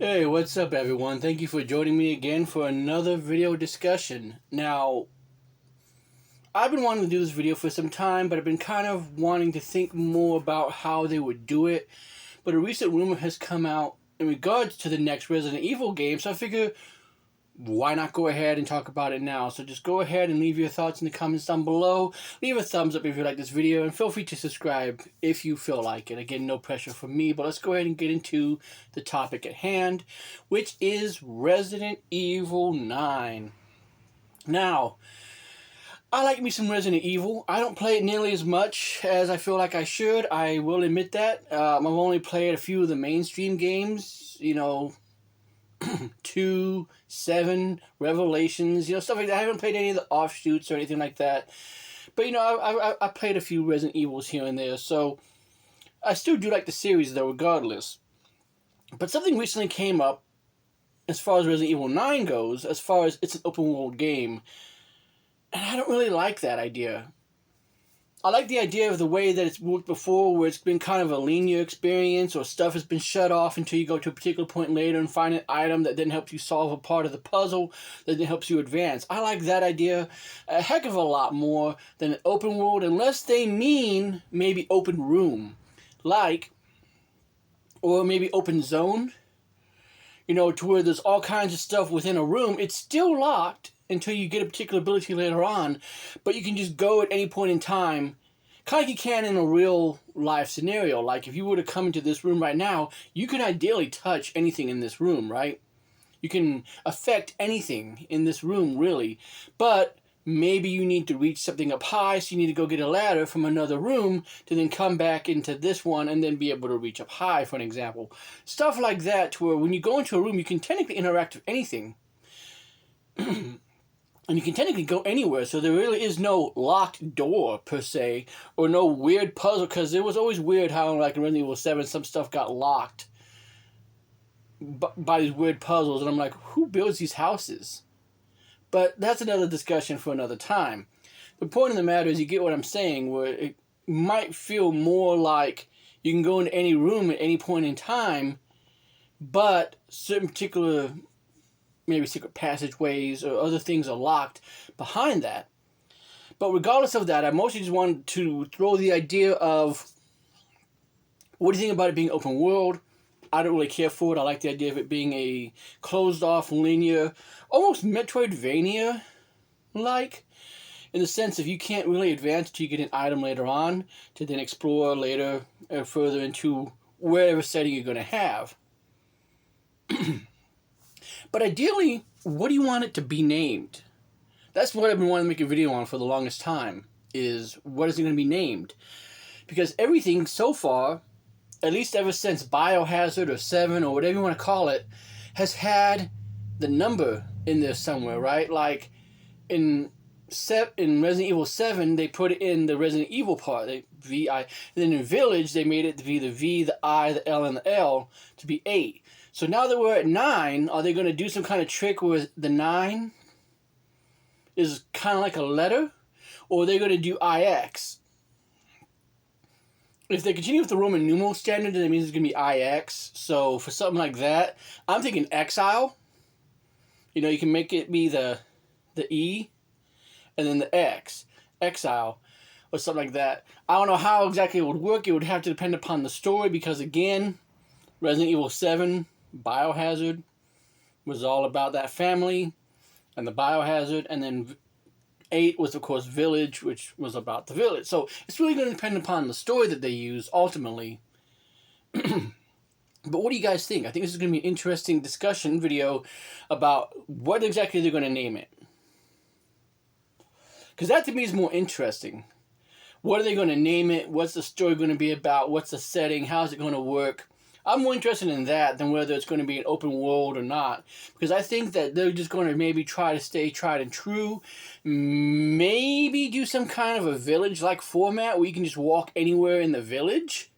Hey, what's up everyone? Thank you for joining me again for another video discussion. Now, I've been wanting to do this video for some time, but I've been kind of wanting to think more about how they would do it. But a recent rumor has come out in regards to the next Resident Evil game, so I figure why not go ahead and talk about it now. So just go ahead and leave your thoughts in the comments down below. Leave a thumbs up if you like this video, and feel free to subscribe if you feel like it. Again, no pressure from me, but let's go ahead and get into the topic at hand, which is Resident Evil 9. Now, I like me some Resident Evil. I don't play it nearly as much as I feel like I should. I will admit that. I've only played a few of the mainstream games, 2, 7, Revelations, stuff like that. I haven't played any of the offshoots or anything like that. But, I played a few Resident Evils here and there, so I still do like the series, though, regardless. But something recently came up as far as Resident Evil 9 goes, as far as it's an open-world game, and I don't really like that idea. I like the idea of the way that it's worked before, where it's been kind of a linear experience, or stuff has been shut off until you go to a particular point later and find an item that then helps you solve a part of the puzzle, that then helps you advance. I like that idea a heck of a lot more than an open world, unless they mean maybe open room. Or maybe open zone, to where there's all kinds of stuff within a room. It's still locked until you get a particular ability later on, but you can just go at any point in time, kind of like you can in a real life scenario. Like if you were to come into this room right now, you can ideally touch anything in this room, right? You can affect anything in this room, really. But maybe you need to reach something up high, so you need to go get a ladder from another room to then come back into this one and then be able to reach up high, for an example. Stuff like that, to where when you go into a room, you can technically interact with anything. And you can technically go anywhere, so there really is no locked door, per se, or no weird puzzle, because it was always weird how, like in Resident Evil 7, some stuff got locked by these weird puzzles, and I'm like, who builds these houses? But that's another discussion for another time. The point of the matter is, you get what I'm saying, where it might feel more like you can go into any room at any point in time, but certain particular maybe secret passageways or other things are locked behind that. But regardless of that, I mostly just wanted to throw the idea of, what do you think about it being open world? I don't really care for it. I like the idea of it being a closed-off, linear, almost Metroidvania-like, in the sense of you can't really advance until you get an item later on, to then explore later or further into whatever setting you're going to have. But ideally, what do you want it to be named? That's what I've been wanting to make a video on for the longest time, is what is it going to be named? Because everything so far, at least ever since Biohazard or 7 or whatever you want to call it, has had the number in there somewhere, right? Like in Resident Evil 7, they put it in the Resident Evil part, VI. And then in Village, they made it to be the V, the I, the L, and the L to be 8. So now that we're at 9, are they going to do some kind of trick where the 9 is kind of like a letter? Or are they going to do IX? If they continue with the Roman numeral standard, then it means it's going to be IX. So for something like that, I'm thinking Exile. You can make it be the E and then the X. Exile. Or something like that. I don't know how exactly it would work. It would have to depend upon the story, because again, Resident Evil 7, Biohazard, was all about that family and the biohazard, and then 8 was, of course, Village, which was about the village. So it's really going to depend upon the story that they use, ultimately. But what do you guys think? I think this is going to be an interesting discussion video about what exactly they're going to name it. Because that, to me, is more interesting. What are they going to name it? What's the story going to be about? What's the setting? How's it going to work? I'm more interested in that than whether it's going to be an open world or not. Because I think that they're just going to maybe try to stay tried and true. Maybe do some kind of a village-like format where you can just walk anywhere in the village.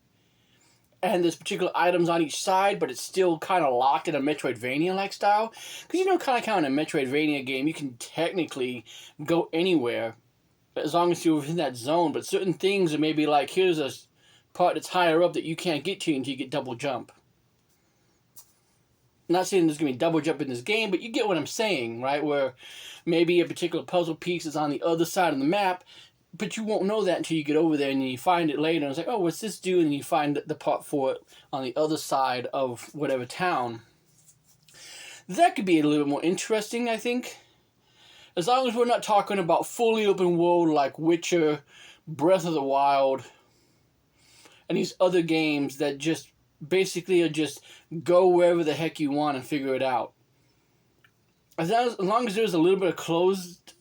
And there's particular items on each side, but it's still kind of locked in a Metroidvania-like style. Because kind of in a Metroidvania game, you can technically go anywhere as long as you're within that zone. But certain things are maybe like, here's a part that's higher up that you can't get to until you get double jump. not saying there's going to be double jump in this game, but you get what I'm saying, right? Where maybe a particular puzzle piece is on the other side of the map, but you won't know that until you get over there and you find it later. And it's like, oh, what's this do? And you find the part for it on the other side of whatever town. That could be a little bit more interesting, I think. As long as we're not talking about fully open world like Witcher, Breath of the Wild, and these other games that just basically are just go wherever the heck you want and figure it out. As long as there's a little bit of closed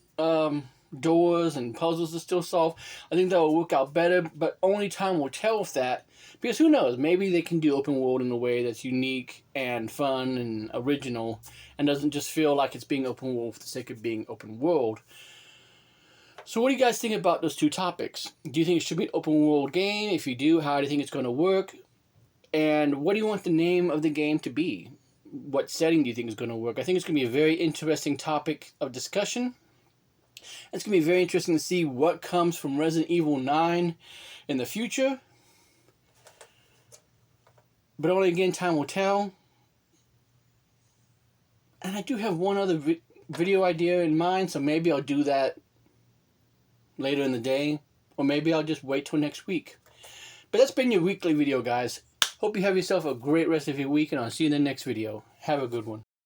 doors and puzzles to still solve, I think that will work out better, but only time will tell with that. Because who knows, maybe they can do open world in a way that's unique and fun and original and doesn't just feel like it's being open world for the sake of being open world. So what do you guys think about those two topics? Do you think it should be an open world game? If you do, how do you think it's going to work? And what do you want the name of the game to be? What setting do you think is going to work? I think it's going to be a very interesting topic of discussion. It's going to be very interesting to see what comes from Resident Evil 9 in the future. But only again, time will tell. And I do have one other video idea in mind, so maybe I'll do that later in the day. Or maybe I'll just wait till next week. But that's been your weekly video, guys. Hope you have yourself a great rest of your week, and I'll see you in the next video. Have a good one.